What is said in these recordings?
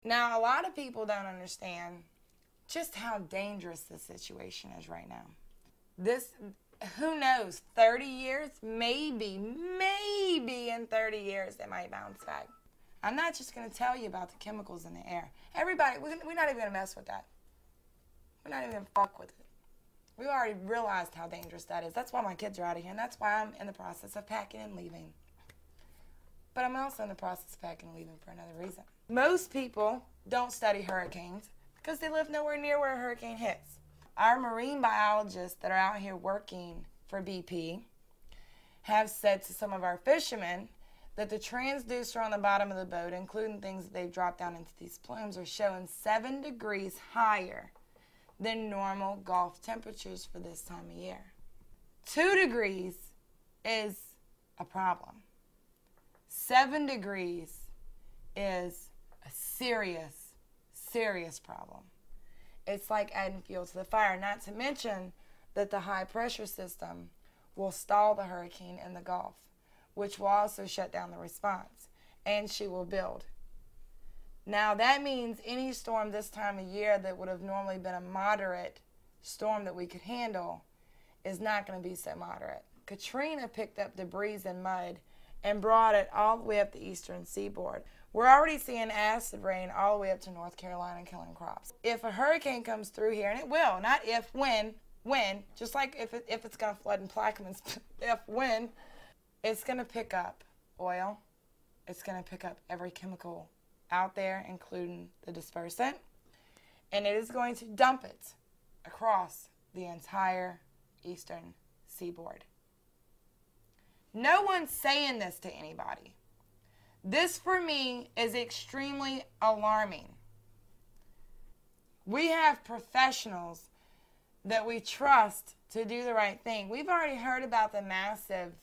Now, a lot of people don't understand just how dangerous this situation is right now. This, who knows, 30 years? Maybe in 30 years it might bounce back. I'm not just going to tell you about the chemicals in the air. Everybody, we're not even going to mess with that. We're not even going to fuck with it. We already realized how dangerous that is. That's why my kids are out of here, and that's why I'm in the process of packing and leaving. But I'm also in the process of packing and leaving for another reason. Most people don't study hurricanes because they live nowhere near where a hurricane hits. Our marine biologists that are out here working for BP have said to some of our fishermen that the transducer on the bottom of the boat, including things that they've dropped down into these plumes, are showing 7 degrees higher than normal Gulf temperatures for this time of year. 2 degrees is a problem. 7 degrees is a serious, serious problem. It's like adding fuel to the fire, not to mention that the high pressure system will stall the hurricane in the Gulf, which will also shut down the response, and she will build. Now that means any storm this time of year that would have normally been a moderate storm that we could handle is not going to be so moderate. Katrina picked up debris and mud and brought it all the way up the eastern seaboard. We're already seeing acid rain all the way up to North Carolina killing crops. If a hurricane comes through here, and it will, not if, when, just like if it's going to flood in Plaquemines, if, when, it's going to pick up oil. It's going to pick up every chemical out there, including the dispersant, and it is going to dump it across the entire eastern seaboard. No one's saying this to anybody. This, for me, is extremely alarming. We have professionals that we trust to do the right thing. We've already heard about the massive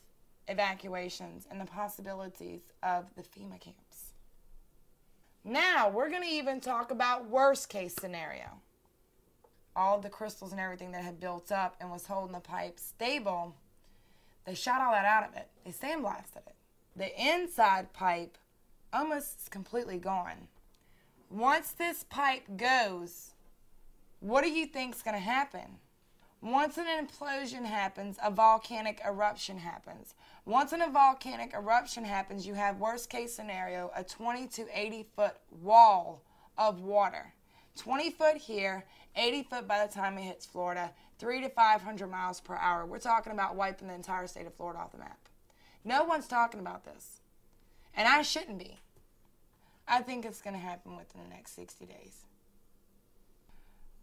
evacuations and the possibilities of the FEMA camps. Now, we're going to even talk about worst case scenario. All of the crystals and everything that had built up and was holding the pipe stable, they shot all that out of it. They sandblasted it. The inside pipe almost is completely gone. Once this pipe goes, what do you think is going to happen? Once an implosion happens, a volcanic eruption happens. Once a volcanic eruption happens, you have worst case scenario, a 20 to 80 foot wall of water. 20 foot here, 80 foot by the time it hits Florida, 300 to 500 miles per hour. We're talking about wiping the entire state of Florida off the map. No one's talking about this. And I shouldn't be. I think it's going to happen within the next 60 days.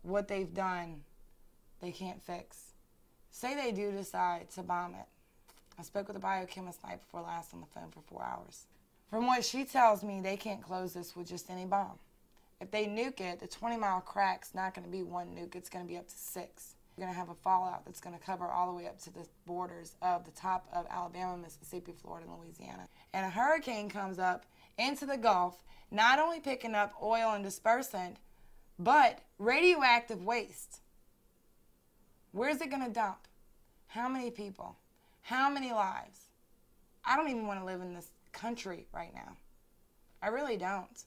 What they've done, they can't fix. Say they do decide to bomb it. I spoke with a biochemist night before last on the phone for 4 hours. From what she tells me, they can't close this with just any bomb. If they nuke it, the 20-mile crack's not going to be one nuke. It's going to be up to 6. You're going to have a fallout that's going to cover all the way up to the borders of the top of Alabama, Mississippi, Florida, and Louisiana. And a hurricane comes up into the Gulf, not only picking up oil and dispersant, but radioactive waste. Where's it going to dump? How many people? How many lives? I don't even want to live in this country right now. I really don't.